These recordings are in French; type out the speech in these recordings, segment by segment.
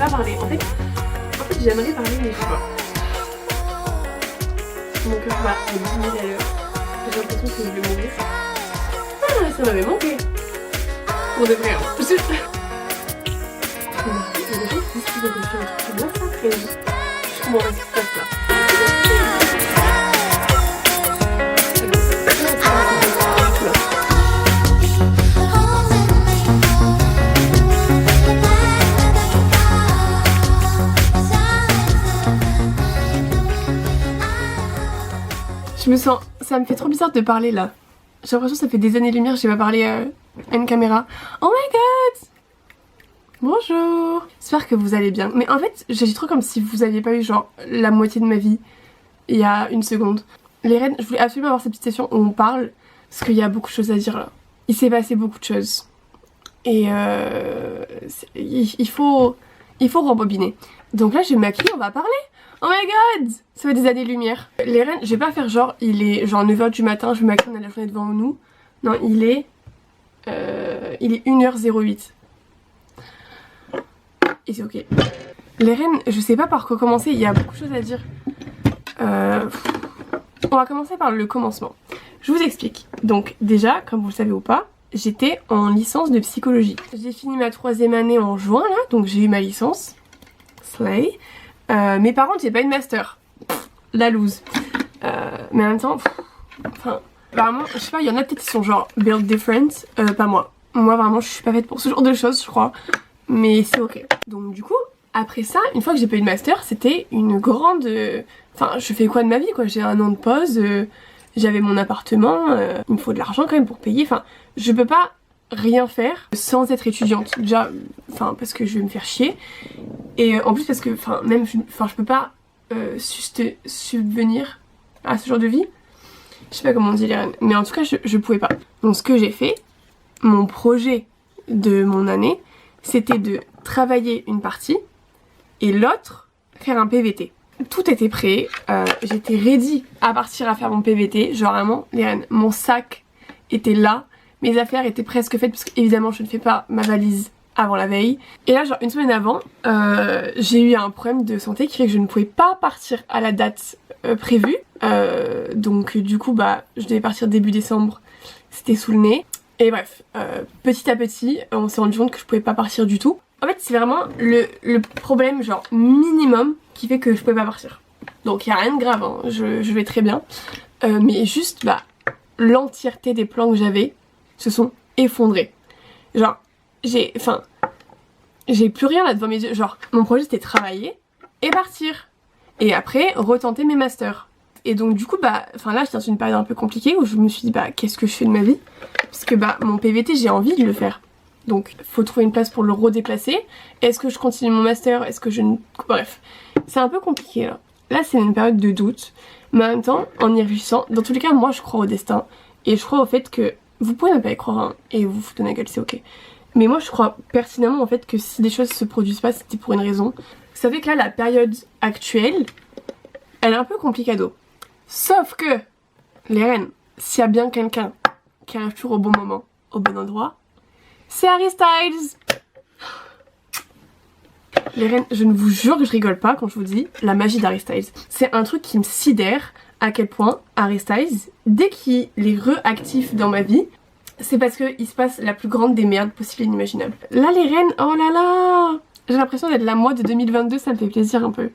pas parler. En fait j'aimerais parler mais je sais pas. Mon cœur va à 10 000 à l'heure. J'ai l'impression que je vais mourir. Ah, ça m'avait manqué. Pour de vrai, hein. Il y a des gens qui disent qu'ils veulent que je fasse un truc comme ça, très vite. Je comprends pas ce qui se passe là. Je me sens... Ça me fait trop bizarre de parler là. J'ai l'impression que ça fait des années-lumière que j'ai pas parlé à une caméra. Oh my god! Bonjour! J'espère que vous allez bien. Mais en fait, j'agis trop comme si vous aviez pas eu genre la moitié de ma vie il y a une seconde. Les reines, je voulais absolument avoir cette petite session où on parle parce qu'il y a beaucoup de choses à dire là. Il s'est passé beaucoup de choses. Et il faut rembobiner. Donc là, je me maquille, on va parler. Oh my god! Ça fait des années-lumière. Les reines, je vais pas faire genre, il est genre 9h du matin, je me maquille, on a la journée devant nous. Non, il est 1h08. Et c'est ok. Les reines, je sais pas par quoi commencer, il y a beaucoup de choses à dire. On va commencer par le commencement. Je vous explique. Donc déjà, comme vous le savez ou pas, j'étais en licence de psychologie. J'ai fini ma 3e année en juin là, donc j'ai eu ma licence. Slay. Mais par contre j'ai pas une master. La loose. Mais en même temps, enfin, vraiment, je sais pas, il y en a peut-être qui sont genre build different, pas moi. Moi vraiment je suis pas faite pour ce genre de choses je crois. Mais c'est ok. Donc du coup, après ça, une fois que j'ai pas eu de master, c'était une grande... Enfin, je fais quoi de ma vie quoi? J'ai un an de pause, j'avais mon appartement, il me faut de l'argent quand même pour payer. Enfin, je peux pas rien faire sans être étudiante. Déjà, enfin parce que je vais me faire chier. Et en plus parce que, enfin, même, je peux pas subvenir à ce genre de vie. Je sais pas comment on dit les reines, mais en tout cas je pouvais pas. Donc ce que j'ai fait, mon projet de mon année, c'était de travailler une partie et l'autre faire un PVT. Tout était prêt, j'étais ready à partir à faire mon PVT, genre vraiment les reines, mon sac était là, mes affaires étaient presque faites parce que évidemment je ne fais pas ma valise avant la veille. Et là genre une semaine avant, j'ai eu un problème de santé qui fait que je ne pouvais pas partir à la date prévue. Donc du coup bah je devais partir début décembre, c'était sous le nez. Et bref, petit à petit on s'est rendu compte que je pouvais pas partir du tout. En fait c'est vraiment le problème genre minimum qui fait que je pouvais pas partir. Donc il y a rien de grave, hein. Je vais très bien. Mais juste bah l'entièreté des plans que j'avais se sont effondrés. Genre j'ai plus rien là devant mes yeux. Genre mon projet c'était travailler et partir. Et après retenter mes masters. Et donc du coup bah là j'étais dans une période un peu compliquée où je me suis dit bah qu'est-ce que je fais de ma vie, parce que bah mon PVT j'ai envie de le faire, donc faut trouver une place pour le redéplacer. Est-ce que je continue mon master, est-ce que je ne... Bref, c'est un peu compliqué là. Là c'est une période de doute, mais en même temps en y réfléchissant, dans tous les cas moi je crois au destin et je crois au fait que vous pouvez ne pas y croire hein, et vous foutez la gueule, c'est ok, mais moi je crois pertinemment en fait que si des choses se produisent pas c'était pour une raison. Vous savez que là la période actuelle elle est un peu complicado. Sauf que, les reines, s'il y a bien quelqu'un qui arrive toujours au bon moment, au bon endroit, c'est Harry Styles. Les reines, je ne vous jure que je rigole pas quand je vous dis la magie d'Harry Styles. C'est un truc qui me sidère à quel point Harry Styles, dès qu'il est réactif dans ma vie, c'est parce qu'il se passe la plus grande des merdes possibles et inimaginables. Là les reines, oh là là, j'ai l'impression d'être la moi de 2022, ça me fait plaisir un peu.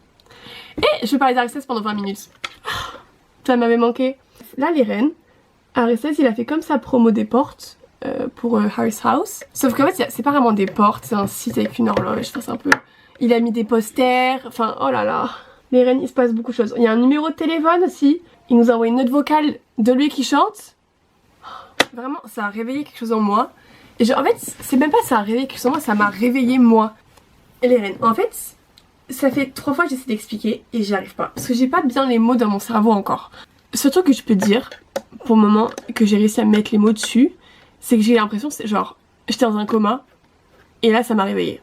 Et je vais parler d'Harry Styles pendant 20 minutes. Ça m'avait manqué. Là les reines, Harry Styles il a fait comme sa promo des portes pour Harry's House. Sauf qu'en fait c'est pas vraiment des portes, c'est un site avec une horloge, enfin c'est un peu... Il a mis des posters, enfin oh là là. Les reines il se passe beaucoup de choses. Il y a un numéro de téléphone aussi. Il nous a envoyé une note vocale de lui qui chante. Vraiment ça a réveillé quelque chose en moi. Et genre, en fait c'est même pas ça a réveillé quelque chose en moi, ça m'a réveillé moi. Et les reines, en fait... Ça fait 3 fois que j'essaie d'expliquer et j'y arrive pas. Parce que j'ai pas bien les mots dans mon cerveau encore. Surtout que je peux dire, pour le moment que j'ai réussi à mettre les mots dessus, c'est que j'ai l'impression que c'est genre, j'étais dans un coma et là ça m'a réveillée.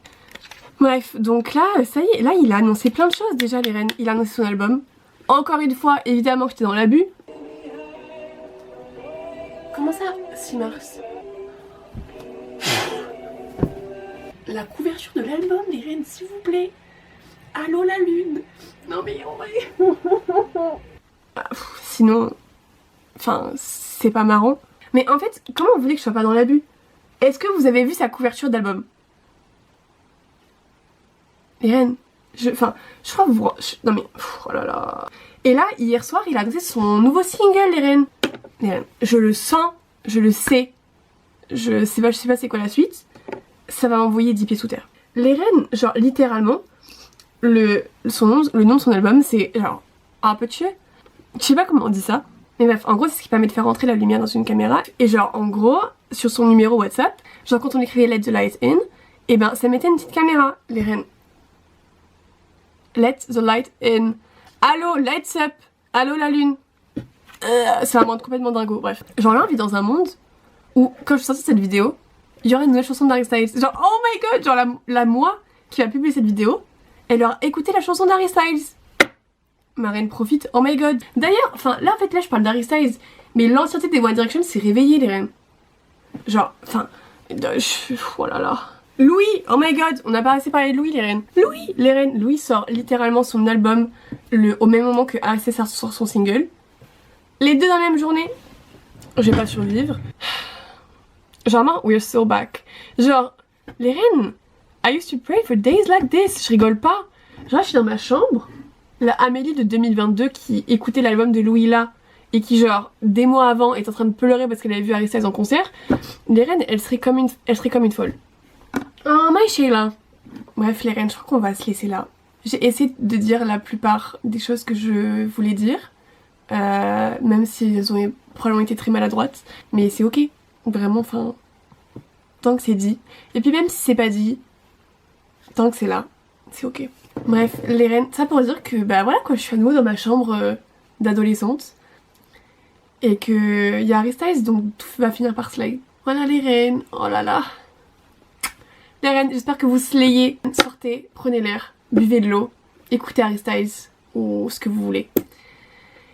Bref, donc là, ça y est, là il a annoncé plein de choses déjà les reines. Il a annoncé son album. Encore une fois, évidemment j'étais dans l'abus. Comment ça 6 mars. la couverture de l'album, les reines, s'il vous plaît. Allô la lune. Non mais en vrai. Sinon, enfin, c'est pas marrant. Mais en fait, comment vous voulez que je sois pas dans l'abus? Est-ce que vous avez vu sa couverture d'album? Les reines, je crois que vous... non mais, oh là là. Et là, hier soir, il a annoncé son nouveau single, les reines. Les reines, je le sens, je le sais. Je sais pas c'est quoi la suite. Ça va m'envoyer 10 pieds sous terre. Les reines, genre littéralement, le nom de son album, c'est genre un peu tué. Je sais pas comment on dit ça. Mais bref, en gros, c'est ce qui permet de faire rentrer la lumière dans une caméra. Et genre, en gros, sur son numéro WhatsApp, genre quand on écrivait Let the light in, et ben ça mettait une petite caméra, les reines. Let the light in. Allô, lights up. Allô la lune. Ça va me rendre complètement dingo, bref. Genre là, on vit dans un monde où, quand je suis sortie cette vidéo, il y aurait une nouvelle chanson d'Harry Styles. Genre, oh my god, genre la moi qui va publier cette vidéo, elle leur écouter la chanson d'Harry Styles. Ma reine profite, oh my god. D'ailleurs, enfin là en fait là je parle d'Harry Styles, mais l'ancienneté des One Direction s'est réveillée les reines. Genre, enfin, oh là là. Louis, oh my god, on n'a pas assez parlé de Louis les reines. Louis, les reines, Louis sort littéralement son album au même moment que Harry Styles sort son single. Les deux dans la même journée, je vais pas survivre. Genre, we're so back. Genre, les reines, I used to pray for days like this. Je rigole pas. Genre, je suis dans ma chambre. La Amélie de 2022 qui écoutait l'album de Louis là et qui genre des mois avant est en train de pleurer parce qu'elle avait vu Harry Styles en concert. Les reines, elle serait comme une folle. Oh my Sheila. Bref les reines, je crois qu'on va se laisser là. J'ai essayé de dire la plupart des choses que je voulais dire, même si elles ont probablement été très maladroites, mais c'est ok. Vraiment, enfin, tant que c'est dit. Et puis même si c'est pas dit, tant que c'est là, c'est ok. Bref, les reines, ça pour dire que bah voilà quoi, je suis à nouveau dans ma chambre d'adolescente. Et que y a Harry Styles, donc tout va finir par slay. Voilà les reines, oh là là. Les reines, j'espère que vous slayez. Sortez, prenez l'air, buvez de l'eau, écoutez Harry Styles ou ce que vous voulez.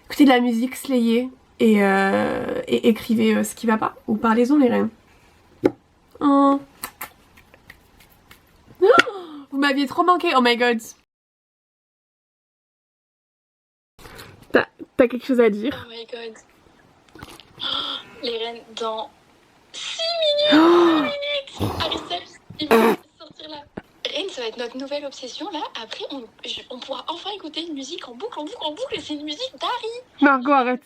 Écoutez de la musique, slayez et écrivez ce qui va pas. Ou parlez-en les reines. Oh. Vous m'aviez trop manqué, oh my god. T'as quelque chose à dire? Oh my god. Oh, les reines, dans 6 minutes, 6 minutes, Harry Styles, il va sortir là. Reine, ça va être notre nouvelle obsession là. Après, on pourra enfin écouter une musique en boucle, et c'est une musique d'Harry. Margot, arrête.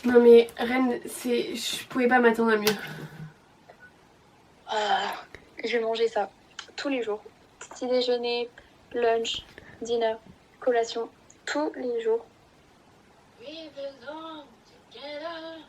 Non mais Reine, je pouvais pas m'attendre à mieux. Je vais manger ça tous les jours. Petit déjeuner, lunch, dîner, collation, tous les jours. We belong together.